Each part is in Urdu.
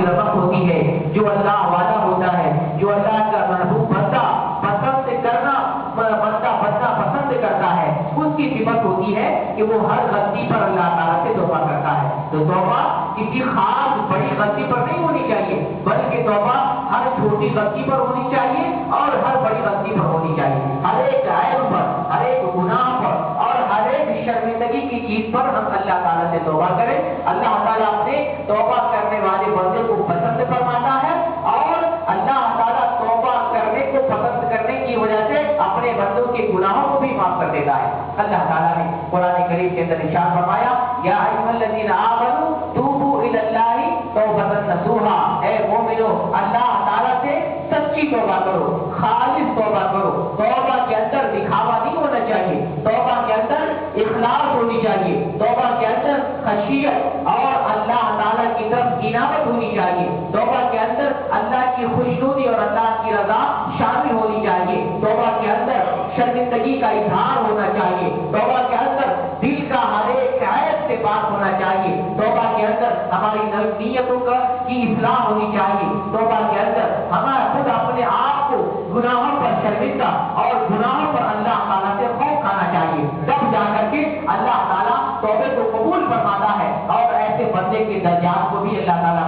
کی رغبت ہوتی ہے، جو اللہ والا ہوتا ہے، جو اللہ کا محبوب بندہ پسند کرتا ہے، اس کی صفت ہوتی ہے کہ وہ ہر غلطی پر اللہ تعالیٰ سے توبہ کرتا ہے۔ تو توبہ کسی خاص بڑی غلطی پر نہیں ہونی چاہیے، بلکہ توبہ ہر چھوٹی غلطی پر ہونی چاہیے اور ہر بڑی غلطی پر ہونی چاہیے۔ ہر ایک عیب پر، ہر ایک گناہ پر اور ہر ایک شرمندگی کی چیز پر ہم اللہ تعالیٰ سے توبہ کریں۔ اللہ تعالیٰ اپنے توبہ کرنے والے بندے کو پسند فرماتا ہے، اور اللہ تعالیٰ توبہ کرنے کو پسند کرنے کی وجہ سے اپنے بندوں کے گناہوں کو بھی معاف کر دیتا ہے۔ اللہ تعالیٰ نے قرآن کریم کے اندر ارشاد فرمایا، یا ایھا الذین آمنوا توبوا الی اللہ توبۃ نصوحا، اے مومنو اللہ تعالیٰ سے سچی توبہ کرو، خالص توبہ کرو۔ توبہ کے اندر دکھاوا نہیں ہونا چاہیے، توبہ کے اندر اخلاص ہونی چاہیے، توبہ کے اندر خشیت اور اللہ تعالیٰ کی طرف انابت ہونی چاہیے، توبہ کے اندر اللہ کی خوشنودی اور اللہ کی رضا شامل ہونی چاہیے، توبہ کے اندر شرمندگی کا اظہار ہونا چاہیے، توبہ کے اندر دل کا ہر ایک عیب سے پاک ہونا چاہیے، توبہ کے اندر ہماری نیتوں کی اصلاح ہونی چاہیے، توبہ کے اندر ہمیں خود اپنے آپ کو گناہوں پر شرمندہ اور گناہوں پر اللہ تعالیٰ سے خوف کھانا چاہیے، تب جا کر کے اللہ تعالیٰ توبے کو قبول فرماتا ہے، اور ایسے بندے کے درجات کو بھی اللہ تعالیٰ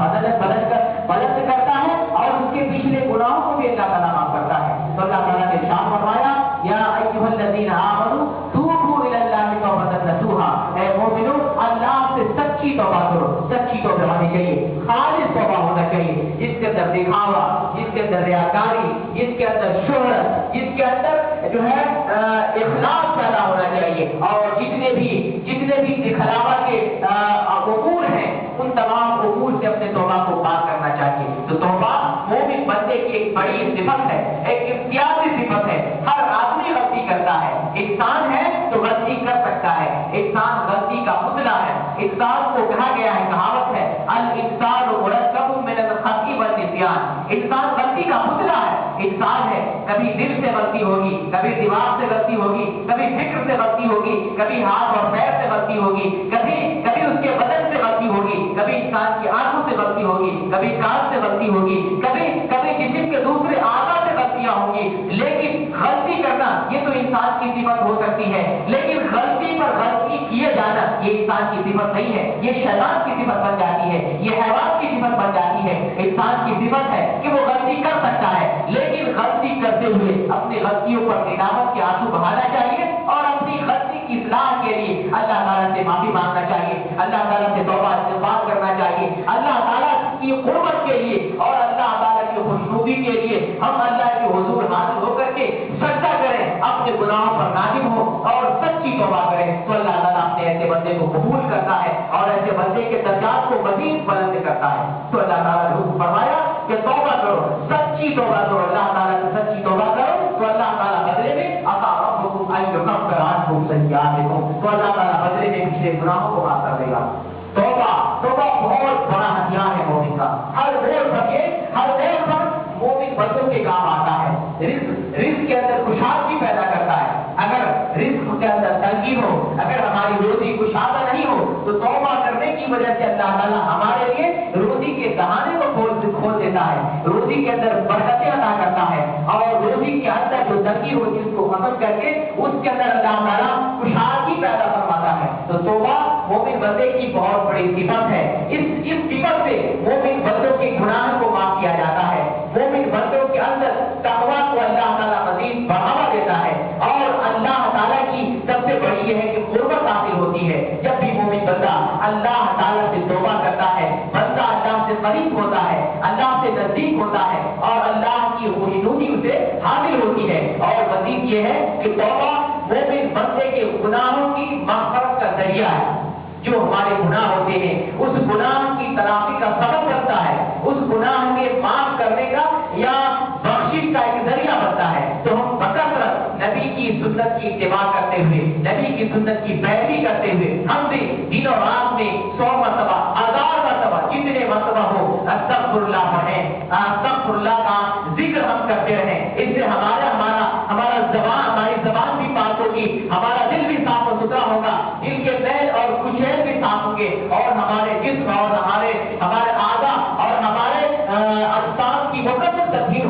بلند کرتا ہے، اور اس کے پچھلے گناہوں کو بھی اللہ تعالیٰ معاف کرتا ہے۔ تو اللہ تعالیٰ نے ارشاد فرمایا، یا ایھا الذین آمنوا توبوا الی اللہ توبۃ نصوحا، اے مومنو اللہ سے سچی توبہ کرو۔ سچی توبہ ہونی چاہیے، خالص توبہ ہونا چاہیے، جس کے اندر دکھاوا، جس کے اندر ریاکاری، جس کے اندر شہرت، جس کے اندر جو ہے اخلاص پیدا ہونا چاہیے، اور جتنے بھی دکھلاوا کے امور ہیں ان تمام امور سے اپنے توبہ کو پاک کرنا چاہیے۔ تو توبہ مومن بندے کی ایک بڑی صفت ہے، ایک امتیازی صفت ہے۔ ہر آدمی غلطی کرتا ہے، انسان ہے تو غلطی کر سکتا ہے، انسان غلطی کا پتلا ہے۔ انسان کو کہا گیا ہے، کہاوت ہے، الانسان مرکب من الخطأ والنسیان، انسان غلطی کا پتلا ہے، انسان ہے، کبھی دل سے غلطی ہوگی، کبھی دماغ سے غلطی ہوگی، کبھی فکر سے غلطی ہوگی، کبھی ہاتھ اور پیر سے غلطی ہوگی، کبھی اس کے بدن سے غلطی ہوگی، کبھی انسان کی آنکھوں سے غلطی ہوگی، کبھی کان سے غلطی ہوگی، کبھی جسم کے دوسرے اعضاء سے غلطیاں ہوں گی۔ لیکن غلطی کرنا یہ تو انسان کی صفت ہو سکتی ہے، لیکن غلطی پر غلطی کیے جانا یہ انسان کی صفت نہیں ہے، یہ شیطان کی صفت بن جاتی ہے، یہ حیوان کی صفت بن جاتی ہے۔ انسان کی صفت ہے کہ وہ غلطی کر سکتا ہے، لیکن غلطی کرتے ہوئے اپنی غلطیوں پر ندامت کے آنسو بہانا چاہیے، اور اپنی غلطی کی اصلاح کے لیے اللہ تعالیٰ سے معافی مانگنا چاہیے، اللہ تعالیٰ سے توبہ استغفار کرنا چاہیے، اللہ تعالیٰ کی قربت کے لیے اور اللہ تعالیٰ کی خوشنودی کے لیے ہم اللہ کے حضور حاضر ہو کر کے سجدہ کریں، اپنے گناہوں پر نادم ہو اور سچی توبہ کریں، تو اللہ تعالیٰ اپنے ایسے بندے کو قبول کرتا ہے اور ایسے بندے کے درجات کو مزید بلند کرتا ہے۔ تو اللہ تعالیٰ نے حکم فرمایا کہ توبہ کرو، سچی توبہ کرو، اللہ تعالیٰ سے سچی توبہ کرو، تو اللہ تعالیٰ بدلے میں عطا ربکم ان یکفر عنکم سیئاتکم، تو اللہ تعالیٰ بدلے میں پچھلے گناہوں کو معاف کر دے گا۔ توبہ بہت بڑا ہتھیار ہے مومن کا، ہر موڑ پر مومن بندوں کے کام آتا ہے۔ رزق کے اندر خوشحالی پیدا کرتا ہے۔ اگر رزق کے اندر تنگی ہو، اگر ہماری روزی کشادہ نہیں ہو، تو توبہ کرنے کی وجہ سے اللہ تعالیٰ ہمارے لیے روزی کے دہانے کو کھول دیتا ہے، روزی کے اندر برکتیں عطا کرتا ہے، اور روزی کے اندر جو تنگی ہوتی ہے اس کو ختم کر کے اس کے اندر اللہ تعالیٰ خوشحالی پیدا فرماتا ہے۔ تو توبہ مومن بندے کی بہت بڑی صفت ہے۔ اس صفت سے مومن بندوں کے گناہ کو معاف کیا جاتا ہے، مومن بندوں کے اندر تقویٰ کو اللہ تعالیٰ مزید بڑھاوا دیتا ہے، اور اللہ تعالیٰ کی سب سے بڑی یہ ہے کہ قربت حاصل ہوتی ہے۔ جب بھی مومن بندہ اللہ تعالیٰ سے توبہ کرتا ہے، بندہ اللہ سے قریب ہوتا ہے، اللہ سے نزدیک ہوتا ہے، اور اللہ کی خوشنودی اسے حاصل ہوتی ہے۔ اور مزید یہ ہے کہ توبہ مومن بندے کے گناہوں کی مغفرت کا ذریعہ ہے۔ جو ہمارے گناہ ہوتے ہیں اس گناہ کی تلافی کا سبب بنتا ہے، اس گناہ کے معاف کرنے کا یا بخشش کا ایک ذریعہ بنتا ہے۔ تو ہم بکثرت نبی کی سنت کی اتباع کرتے ہوئے، نبی کی سنت کی پیروی کرتے ہوئے ہم بھی دن اور رات میں 100 مرتبہ 1000 مرتبہ جتنے مرتبہ ہو استغفر اللہ پڑھیں، استغفر اللہ کا ذکر ہم کرتے رہیں۔ اس سے ہماری زبان بھی پاک ہوگی، ہمارا دل بھی صاف و ستھرا ہوگا، دل کے میل اور کچیل بھی صاف ہوں گے، اور ہمارے جسم اور ہمارے اعضاء اور ہمارے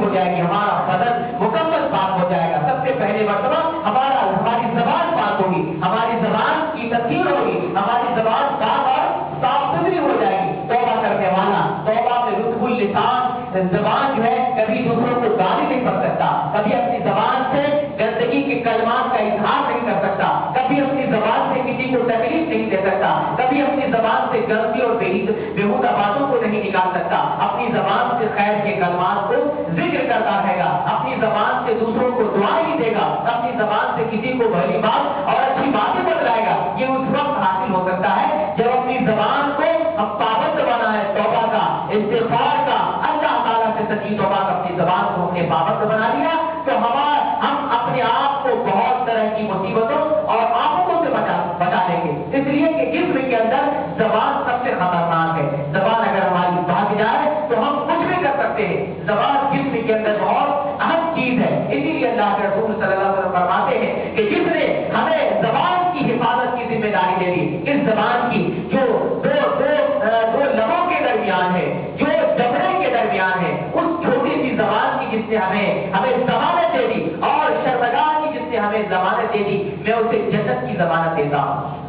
ہو جائے گی، ہمارا بدن مکمل پاک ہو جائے گا۔ سب سے پہلے مرتبہ ہماری زبان پاک ہوگی، ہماری زبان کی تطہیر ہوگی، ہماری زبان پاک اور صاف ستھری ہو جائے گی۔ توبہ کرنے والا توبہ میں لطف اللسان، زبان جو ہے کبھی دوسروں کو گالی نہیں پڑ سکتا، کبھی اپنی زبان سے گندگی کے کلمات کا اظہار نہیں کر سکتا، کبھی اپنی زبان سے کسی کو تکلیف نہیں دے سکتا، کبھی اپنی زبان سے گندی اور بےہودہ باتوں کو نہیں نکال سکتا، اپنی زبان سے خیر کے کلمات کو ذکر کرتا رہے گا، اپنی زبان سے دوسروں کو دعائیں دے گا، اپنی زبان سے کسی کو بھلی بات اور اچھی باتیں بتلائے گا۔ یہ اس وقت حاصل ہو سکتا ہے جب اپنی زبان کو ہم پابند بنائے توبہ کا، استغفار کا، اللہ تعالیٰ سے سچی توبہ کا، اپنی زبان کو ہم نے پابند بنا لیا تو ہم اپنے آپ کو بہت طرح کی مصیبتوں اور آفتوں سے بچا لیں گے، اس لیے کہ جسم کے اندر زبان سب سے خطرناک ہے۔ زبان اگر ہماری بھاگ جائے تو ہم کچھ بھی کر سکتے ہیں۔ زبان جسم کے اندر بہت اہم چیز ہے، اسی لیے اللہ کے رسول صلی اللہ علیہ وسلم فرماتے ہیں کہ جس نے ہمیں زبان کی حفاظت کی ذمہ داری دے دی، اس زبان کی جو دو لبوں کے درمیان ہے، جو جبڑے کے درمیان ہے، اس چھوٹی سی زبان کی جس نے ہمیں ضمانت دے دی، اور شرمگاہ کی جس نے ہمیں ضمانت دے دی، میں اسے جنت کی ضمانت دیتا ہوں۔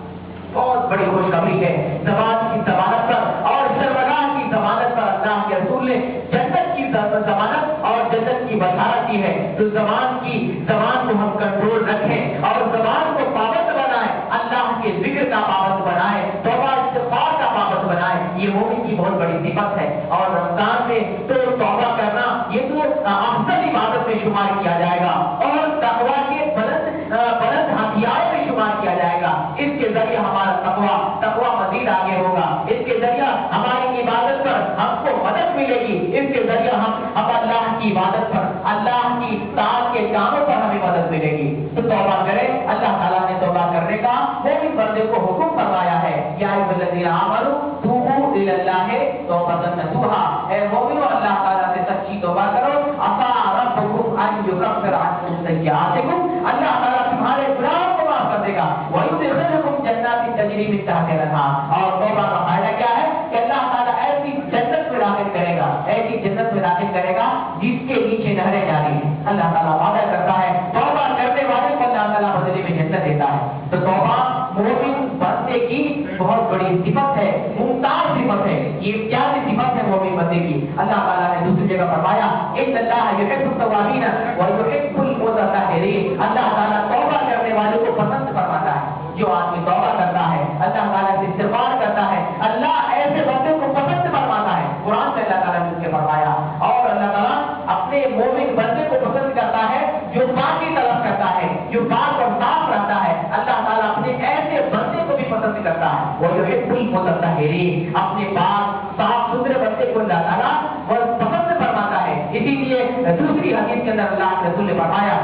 بہت بڑی خوشخبری ہے زبان کی ضمانت پر اور شرمگاہ کی ضمانت پر اللہ کے رسول نے جنت کی ضمانت اور جنت کی بشارت دی ہے۔ تو زبان کو ہم کنٹرول رکھیں اور زبان کو پابند بنائیں، اللہ کے ذکر کا پابند بنائیں، توبہ استغفار کا پابند بنائیں، یہ مومن کی بہت بڑی صفت ہے۔ اور رمضان میں تو توبہ کرنا یہ تو افضل عبادت میں شمار کیا جائے گا اور تقویٰ کے بلند ہتھیار میں شمار کیا جائے گا۔ اس کے ذریعے ہمارا تقویٰ مزید آگے ہوگا، اس کے ذریعے ہماری عبادت پر ہم کو مدد ملے گی، اس کے ذریعے ہم اللہ کی عبادت پر، اللہ کی اطاعت کے کاموں پر ہمیں مدد ملے گی۔ تو توبہ کریں، اللہ تعالیٰ نے توبہ کرنے کا مومن بندے کو حکم فرمایا ہے، یا ایھا الذین آمنوا توبوا الی اللہ توبۃ نصوحا، اے مومنو اللہ تعالیٰ سے سچی توبہ کرو، عسیٰ ربکم ان یکفر عنکم سیئاتکم، اللہ تعالیٰ تمہارے گناہوں کو معاف کر دے گا، وَیُدْخِلُکم جنات تجری من تحتہا الانہار، اور توبہ کا فائدہ کیا ہے کہ اللہ تعالیٰ ایسی جنت میں داخل کرے گا، ایسی جنت میں داخل کرے گا جس کے نیچے نہریں جاری ہیں۔ اللہ تعالیٰ وعدہ کرتا ہے توبہ کرنے والے کو اللہ تعالیٰ بدلے میں جنت دیتا ہے۔ تو توبہ مومن بندے کی بہت بڑی صفت ہے، ممتاز صفت ہے، یہ کیا صفت ہے مومن بندے کی؟ اللہ تعالیٰ نے دوسری جگہ فرمایا ان اللہ یحب التوابین ویحب المتطہرین، اللہ تعالیٰ توبہ کرنے والوں کو پسند فرماتا ہے۔ جو آدمی توبہ کرتا ہے، اللہ تعالیٰ سے استغفار کرتا ہے، اللہ ایسے بندے کو پسند فرماتا ہے۔ قرآن سے اللہ تعالیٰ نے اس کے فرمایا، اور اللہ تعالیٰ اپنے مومن بندے کو پسند کرتا ہے جو پاکی طلب کرتا ہے، جو پاک اور صاف رہتا ہے۔ اللہ تعالیٰ اپنے ایسے بندے کو بھی پسند کرتا ہے، وہ یحب المتطہرین، اپنے پاک صاف ستھرے بندے کو اللہ تعالیٰ وہ پسند فرماتا ہے۔ اسی لیے دوسری حدیث کے اندر اللہ کے رسول نے فرمایا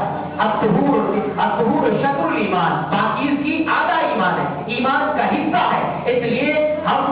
الطہور شطر الایمان، پاکیزگی آدھا ایمان ہے، ایمان کا حصہ ہے۔ اس لیے ہم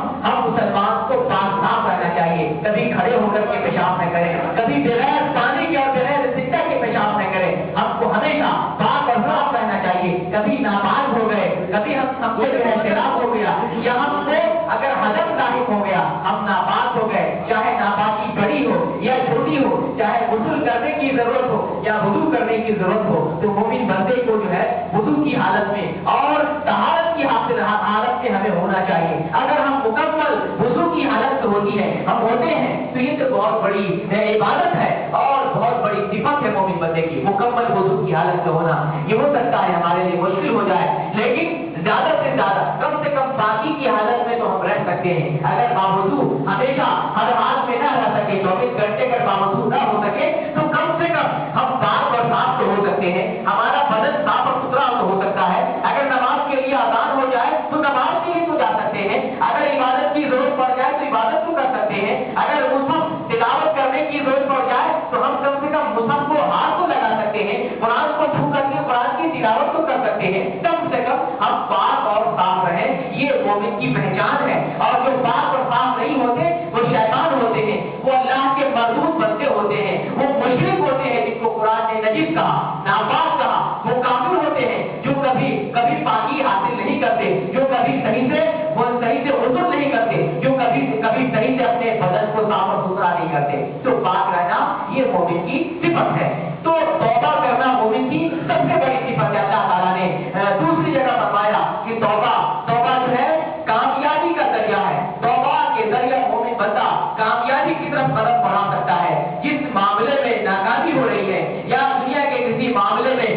مسلمان کو پاک صاف رہنا چاہیے، کبھی کھڑے ہو کر کے پیشاب نہ کریں، کبھی بغیر پانی کے اور بغیر استنجا کے پیشاب نہ کریں، ہم کو ہمیشہ پاک اور صاف رہنا چاہیے۔ کبھی ناپاک ہو گئے، کبھی ہم سے جو ہے شراب ہو گیا یا ہم سے اگر حدث لاحق ہو گیا، ہم ناپاک ہو گئے، چاہے ناپاکی بڑی ہو یا چھوٹی ہو، چاہے غسل کرنے کی ضرورت ہو یا وضو کرنے کی ضرورت ہو، تو مومن بندے کو جو ہے وضو کی حالت میں اور طہارت کی حالت میں ہمیں ہونا چاہیے۔ اگر ہم مکمل وضو کی حالت ہوتی ہے، ہم ہوتے ہیں، تو یہ تو بہت بڑی عبادت ہے اور بہت بڑی صفت ہے مومن بندے کی، مکمل وضو کی حالت میں ہونا۔ یہ ہو سکتا ہے ہمارے لیے مشکل ہو جائے، لیکن زیادہ سے زیادہ کم سے کم پاکی کی حالت میں تو ہم رہ سکتے ہیں۔ اگر باوضو ہمیشہ ہر حال میں نہ رہ سکے، 24 گھنٹے کا باوضو نہ ہو سکے، تو کم سے کم ہم پاک اور صاف تو ہو سکتے ہیں، ہمارا بدن صاف اور ستھرا تو ہو سکتا ہے۔ اگر نماز کے لیے آزان ہو جائے تو نماز کے لیے تو جا سکتے ہیں، اگر عبادت کی ضرورت پڑ جائے تو عبادت کو کر سکتے ہیں، اگر مصحف تلاوت کرنے کی ضرورت پڑ جائے تو ہم کم سے کم مصحف کو ہاتھ کو لگا سکتے ہیں، قرآن کو چھو کر کے قرآن کی تلاوت کو کر سکتے ہیں۔ کم سے کم ہم پاک اور صاف رہیں، یہ مومن کی پہچان ہے۔ اور جو پاک اور صاف نہیں ہوتے وہ شیطان ہوتے نہیں کرتے. تو پاک رہنا یہ مومن کی صفت ہے. تو توبہ کرنا مومن کی سب سے بڑی صفت ہے. اللہ تعالیٰ نے دوسری جگہ فرمایا کہ توبہ جو ہے کامیابی کا ذریعہ ہے. توبہ کے ذریعے مومن بندہ کامیابی کی طرف قدم بڑھا سکتا ہے. جس معاملے میں ناکامی ہو رہی ہے یا دنیا کے کسی معاملے میں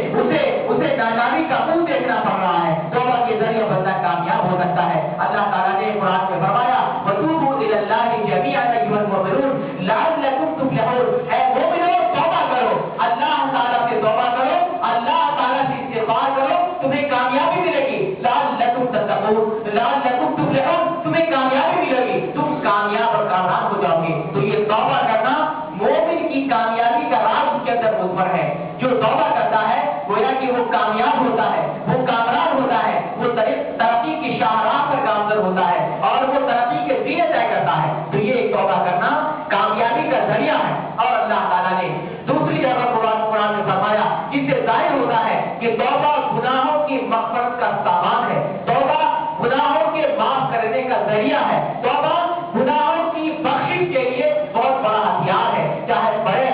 اسے ناکامی کا منہ دیکھنا پڑ رہا ہے, توبہ کے ذریعے بندہ کامیاب ہو سکتا ہے. اللہ تعالیٰ نے قرآن میں فرمایا وَتُوبُوا إِلَى اللَّهِ جَمِيعًا أَيُّهَا الْمُؤْمِنُونَ لَعَلَّكُمْ تُفْلِحُونَ. اے مومنو توبہ کرو, اللہ تعالیٰ سے توبہ کرو, اللہ تعالیٰ سے استغفار کرو, تمہیں کامیابی ملے گی. لَعَلَّكُمْ تَتَّقُونَ لَعَلَّكُمْ تُفْلِحُونَ, تمہیں کامیابی ملے گی, تم کامیاب اور کامیاب ہو جاؤ گے. تو یہ توبہ کرنا مومن کی کامیابی کا راز اس کے اندر مضمر ہے. جو توبہ کرتا ہے گویا کہ وہ کامیاب ہوتا ہے, وہ کامران ہوتا ہے, وہ ترقی کی شاہراہ پر گامزن ہوتا ہے اور وہ ترقی کے زینے طے کرتا ہے. تو یہ توبہ کرنا کامیابی کا ذریعہ ہے. اور اللہ تعالیٰ نے دوسری جگہ قرآن میں فرمایا جس سے ظاہر ہوتا ہے کہ توبہ گناہوں کی مغفرت کا سامان ہے, توبہ گناہوں کے معاف کرنے کا ذریعہ ہے, توبہ گناہوں کی بخشش کے لیے بہت بڑا ہتھیار ہے. چاہے بڑے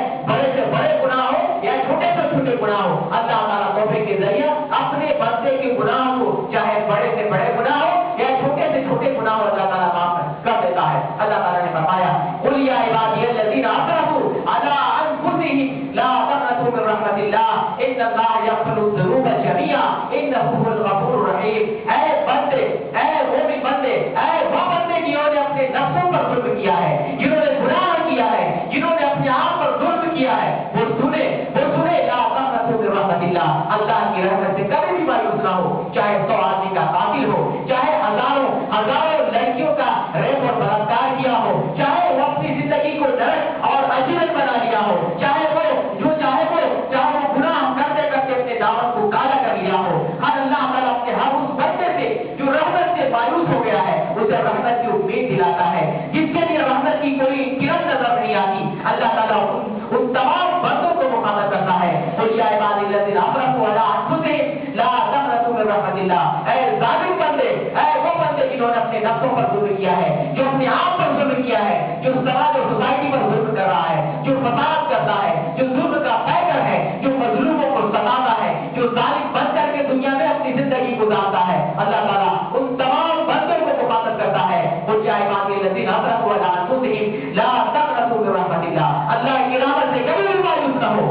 سے بڑے گناہ ہو یا چھوٹے سے چھوٹے گناہ ہو, اللہ تعالیٰ توبے کے ذریعے اپنے بندے کے گناہوں کو, چاہے بڑے سے بڑے گناہ ہو یا چھوٹے سے چھوٹے گناہ ہو, اللہ تعالیٰ معاف کر دیتا ہے. اللہ تعالیٰ نے فرمایا قُلْ يَا عِبَادِيَ الَّذِينَ أَسْرَفُوا عَلَىٰ أَنفُسِهِمْ لَا تَقْنَطُوا مِن رَحْمَةِ اللَّهِ إِنَّ اللَّهَ يَغْفِرُ الذُّنُوبَ جَمِيعًا إِنَّهُ هُوَ الْغَفُورُ الرَّحِيمُ. اے بندے, اے مومن بندے, اے وہ بندے جنہوں نے اپنے نفسوں پر ظلم کیا ہے, جنہوں نے گناہ کیا ہے, جنہوں نے اپنے آپ پر ظلم کیا ہے, وہ سنے لا تقنطوا من رحمة اللہ, اللہ کی رحمت سے کبھی بھی مایوس نہ ہو. چاہے 100 آدمی کا قاتل ہو, چاہے ہزاروں لڑکیوں کا ریپ اور بلاత్కాر کیا ہو, چاہے وہ اپنی زندگی کو نرک اور اجرت بنا لیا ہو, چاہے وہ گناہ کرتے کرتے اپنے دامن کو کالا کر لیا ہو, ہر اللہ تعالیٰ اپنے ہر اس بندے سے جو رحمت سے مایوس ہو گیا ہے اسے رحمت کی امید دلاتا ہے. جس کے لیے رحمت کی کوئی کرن نظر نہیں آتی, اللہ تعالیٰ ان تمام بندوں کو مخاطب کرتا ہے. قُلْ يَا عِبَادِيَ الَّذِينَ أَسْرَفُوا عَلَىٰ أَنفُسِهِمْ لَا تَقْنَطُوا مِن رَحْمَةِ اللَّهِ. اے ظالم بندے, اے وہ بندے جنہوں نے اپنے نفسوں پر ظلم کیا ہے, جو اپنے آپ پر ظلم کیا ہے, جو سماج اور سوسائٹی پر ظلم کر رہا ہے, جو فساد کرتا ہے, جو ظلم کا پیکر ہے, جو مظلوموں کو ستاتا ہے, جو ظالم بن کر کے دنیا میں اپنی زندگی گزارتا ہے, اللہ تعالیٰ ان تمام بندوں کو مخاطب کرتا ہے. قُلْ يَا عِبَادِيَ الَّذِينَ أَسْرَفُوا عَلَىٰ أَنفُسِهِمْ لَا تَقْنَطُوا مِن رَحْمَةِ اللَّهِ. اللہ کی رحمت سے کبھی بھی مایوس نہ ہو.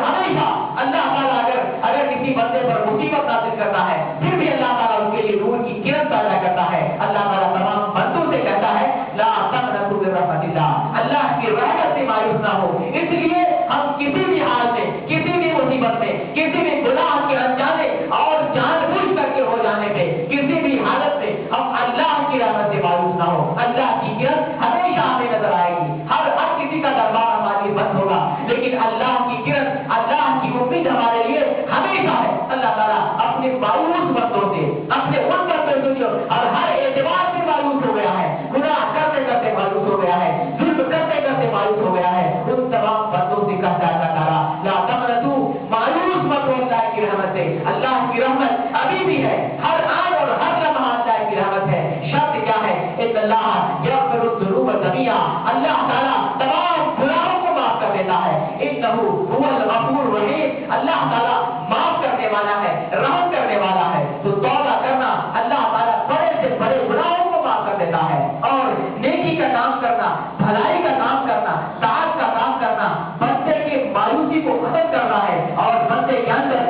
ہمیشہ اللہ تعالیٰ اگر کسی بندے پر مصیبت نازل کرتا ہے پھر بھی اللہ تعالیٰ اس کے لیے نور کی کرن پیدا کرتا ہے. اللہ تعالیٰ تمام بندوں سے کہتا ہے لا تقنطوا من رحمة اللہ, اللہ کی رحمت سے مایوس نہ ہو. اس لیے ہم کسی بھی حال میں, کسی بھی مصیبت میں, کسی بھی گناہ کے انجانے اور جان بوجھ کر کے ہو جانے پہ, کسی بھی حالت میں ہم اللہ کی رحمت سے مایوس نہ ہو. اللہ کی کرن ہمیشہ ہمیں نظر آئے گی. ہر کسی کا دربار ہمارے لیے بند ہوگا, لیکن اللہ کی کرن, اللہ کی امید ہمارے لیے ہمیشہ ہے. اللہ تعالیٰ اپنے مایوس بندوں سے, اپنے ان بندوں سے جو اور ہر اعتبار سے مایوس ہو گیا ہے, گناہ کرتے کرتے مایوس ہو گیا ہے, ظلم کرتے کرتے مایوس ہو گیا ہے, ان تمام بندوں سے کہتا ہے اللہ تعالیٰ لا تقنطوا, مایوس مت ہو اللہ کی رحمت سے. اللہ کی رحمت ابھی بھی ہے, ہر آن اور ہر لمحہ اللہ کی رحمت ہے. شرط کیا ہے؟ ان اللہ یغفر الذنوب جميعا, اللہ تعالیٰ تمام گناہوں کو معاف کر دیتا ہے. انہ هو الغفور الرحیم, اللہ تعالیٰ معاف کرنے والا ہے, رحم کرنے والا ہے. تو توبہ کرنا, اللہ تعالیٰ بڑے سے بڑے گناہوں کو معاف کر دیتا ہے. اور نیکی کا کام کرنا, بھلائی کا کام کرنا, طاعت کا کام کرنا بندے کے مایوسی کو ختم کرنا ہے, اور بندے کے اندر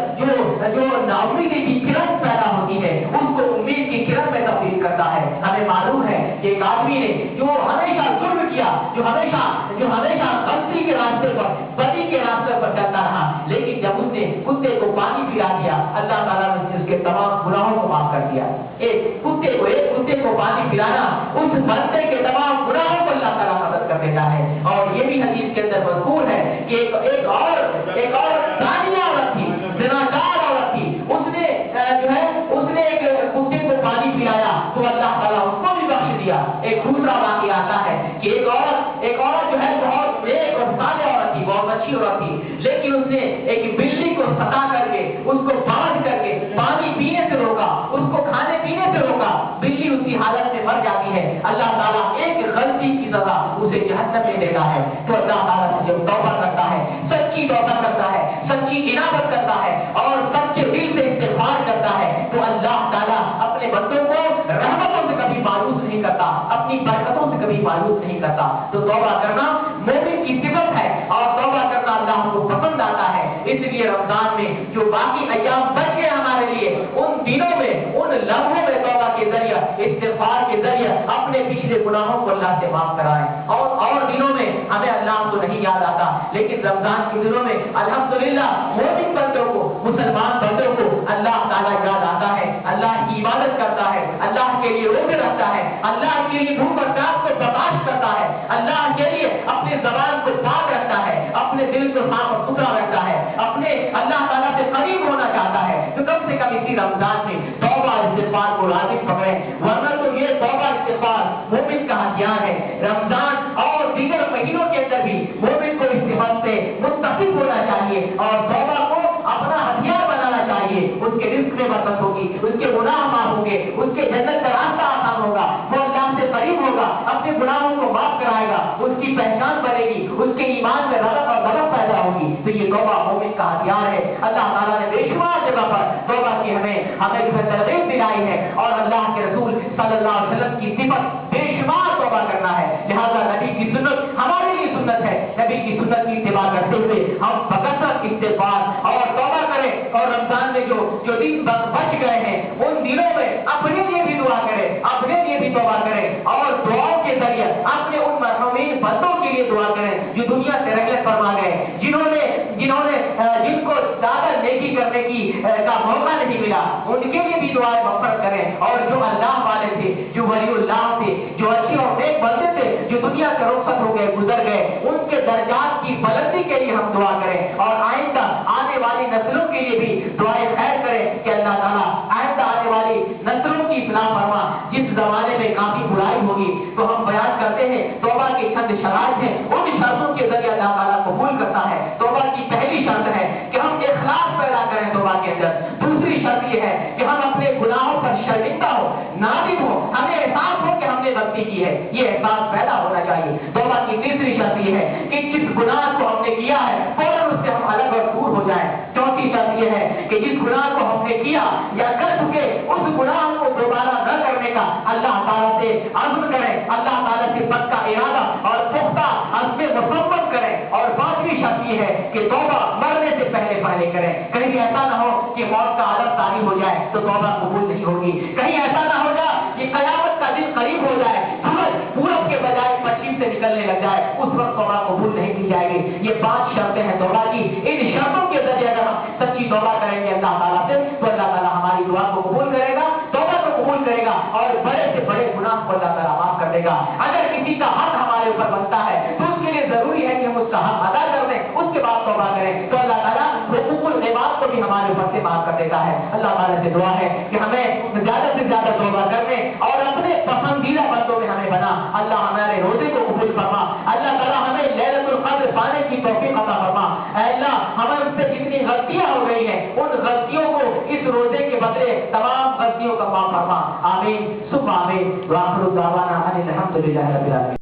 جو ناامیدی کی کرن پیدا ہوتی ہے اس کو امید کی کرن میں تبدیل کرتا ہے. ہمیں معلوم ہے کہ ایک آدمی نے جو ہمیشہ ظلم کیا, جو ہمیشہ غلطی کے راستے پر, بدی کے راستے پر چلتا رہا, لیکن جب اس نے کتے کو پانی پلا دیا اللہ تعالیٰ نے اس کے تمام گناہوں کو معاف کر دیا. ایک کتے کو پانی پلانا اس بندے کے تمام گناہوں کو اللہ تعالیٰ مدد کر دیتا ہے. اور یہ بھی حدیث کے اندر مذکور ہے کہ ایک اور زانیہ عورت تھی, زناکار عورت تھی, اس نے ایک کتے کو پانی پلایا تو اللہ تعالیٰ اس کو بھی بخش دیا. ایک دوسرا واقعہ آتا ہے کہ ایک عورت جو ہے بہت نیک اور صالح عورت تھی, بہت اچھی عورت تھی, لیکن اس نے ایک بلی کو ستا کر کے, اس کو باندھ کر کے پانی پینے سے روکا, اس کو کھانے پینے سے روکا. بلی اس کی حالت میں مر جاتی ہے. اللہ تعالیٰ ایک غلطی غلطی کی سزا اسے جہنم میں دیتا ہے۔ تو اللہ تعالیٰ سے جب توبہ کرتا ہے، سچی توبہ کرتا ہے، سچی انابت کرتا ہے اور سچے دل سے استغفار کرتا ہے، تو اللہ تعالیٰ اپنے بندوں کو رحمتوں سے کبھی مایوس نہیں کرتا، اپنی برکتوں سے کبھی مایوس نہیں کرتا۔ تو توبہ کرنا مومن کی صفت ہے اور توبہ کرنا اللہ کو پسند آتا ہے۔ اس لیے رمضان میں جو باقی ایام بچ گئے ہمارے لیے، ان دنوں میں، ان لمحوں میں توبہ کے ذریعے، استغفار کے ذریعے اپنے پچھلے گناہوں کو اللہ سے معاف کرائیں۔ اور دنوں میں ہمیں اللہ کو نہیں یاد آتا، لیکن رمضان کے دنوں میں الحمدللہ مومن بندوں کو، مسلمان بندوں کو اللہ تعالیٰ یاد آتا ہے، اللہ کی عبادت کرتا ہے، اللہ کے لیے روزے رکھتا ہے، اللہ کے لیے بھوک اور پیاس کو برداشت کرتا ہے، اللہ کے لیے اپنی زبان کو پاک رکھتا ہے، اپنے دل کو صاف اور ستھرا رکھتا ہے، اپنے اللہ تعالیٰ سے قریب ہونا چاہتا ہے۔ تو کم سے کم اسی رمضان میں توبہ استغفار کو لازم پکڑیں، ورنہ تو یہ توبہ استغفار مومن کا ہتھیار ہے۔ رمضان اور دیگر مہینوں کے اندر بھی مومن کو اس صفت سے متصف ہونا چاہیے اور توبہ کو اپنا ہتھیار بنانا چاہیے۔ اس کے رزق میں برکت ہوگی، اس کے گناہ معاف ہوں گے، اس کے جنت کا راستہ آسان ہوگا، وہ اللہ سے قریب ہوگا، اپنے گناہوں کو معاف کرائے گا، اس کی پہچان بنے گی، اس کے ایمان میں رغبت اور غضب پیدا ہوگی۔ تو یہ توبہ مومن کا ہتھیار ہے۔ اللہ تعالیٰ نے بے شمار جگہ پر توبہ کی ہمیں ترغیب دلائی ہے اور اللہ کے رسول صلی اللہ علیہ وسلم کی صفت بے شمار توبہ کرنا ہے۔ لہذا نبی کی سنت ہمارے لیے سنت ہے، نبی کی سنت کی اتباع کرتے ہوئے ہم بکثرت استغفار اور توبہ کریں اور رمضان میں جو دن بچ گئے ہیں ان دنوں میں اپنے لیے بھی دعا کریں، اپنے لیے بھی توبہ کریں اور دعاؤں کے ذریعے اپنے ان مرحومین بندوں کے لیے دعا کریں جو دنیا سے رحلت فرما گئے، جن کو زیادہ نیکی کرنے کا موقع نہیں ملا، ان کے لیے بھی دعائیں مغفرت کریں، اور جو اللہ والے تھے، جو ولی اللہ تھے، جو اچھے اور نیک بندے تھے، جو دنیا سے رخصت ہو گئے، گزر گئے، ان کے درجات کی بلندی کے لیے ہم دعا کریں اور آئندہ آنے والی نسلوں کے لیے بھی دعائیں خیر کریں کہ اللہ تعالیٰ آئندہ آنے والی نسلوں کی اصلاح فرما۔ جس زمانے میں کافی برائی ہوگی تو ہم بیان کرتے ہیں توبہ کی چند شرائط ہیں، ان شرطوں کے ذریعے اللہ تعالیٰ قبول کرتا ہے۔ توبہ کی پہلی شرط ہے کہ ہم اخلاص پیدا کریں توبہ کے اندر۔ دوسری شرط یہ ہے کہ ہم اپنے گناہوں پر شرمندہ ہو، نادم ہو، ہمیں احساس ہو کہ ہم نے غلطی کی ہے، یہ احساس پیدا ہونا چاہیے۔ توبہ کی تیسری شرط یہ ہے کہ جس گناہ کو ہم نے کیا ہے فوراً اس سے ہم الگ اور دور ہو جائیں۔ چوتھی شرط یہ ہے کہ جس گناہ کو ہم نے کیا یا کر چکے اس گناہ کو دوبارہ نہ کرنے کا اللہ تعالیٰ سے عزم کریں، اللہ تعالیٰ سے بد کا ارادہ اور پختہ عزم مصمم کریں۔ اور پانچویں شرط یہ ہے کہ توبہ مرنے سے پہلے کریں، کہیں ایسا نہ ہو کہ موت کا عالم طاری ہو جائے تو توبہ قبول نہیں ہوگی، کہیں ایسا نہ ہو جائے کہ قیامت کا دن قریب ہو جائے، سورج پورب کے بجائے پشچم سے نکلنے لگ جائے، اس وقت توبہ قبول نہیں کی جائے گی۔ یہ 5 شرطیں ہیں توبہ کی۔ ان شرطوں کے ذریعے اگر ہم سچی توبہ کریں گے اللہ تعالیٰ سے تو اللہ تعالیٰ ہماری دعا کو قبول کرے گا، توبہ کو قبول کرے گا اور بڑے سے بڑے گناہ کو اللہ تعالیٰ معاف کر دے گا۔ اگر کسی کا حق ہمارے اوپر بنتا ہے تو اس کے لیے ضروری ہے کہ ہم اس کا حق ادا کر دیں، اس کے بعد توبہ کریں تو اللہ تعالیٰ حقوق العباد کو بھی ہمارے اوپر سے معاف کر دیتا ہے۔ اللہ تعالیٰ سے دعا ہے کہ ہمیں زیادہ سے زیادہ توبہ کرنے اور اپنے پسندیدہ بندوں میں ہمیں بنا۔ اللہ ہمارے روزے کو قبول فرما، اللہ تعالیٰ ہمیں لیلۃ القدر پانے کی توفیق عطا فرما۔ اے اللہ ہمارے سے جتنی غلطیاں ہو گئی ہیں ان غلطیوں کو اس روزے کے بدلے تمام غلطیوں کا معاف فرما۔ آمین ثم آمین۔ وآخر دعوانا ان الحمد للہ رب العالمین۔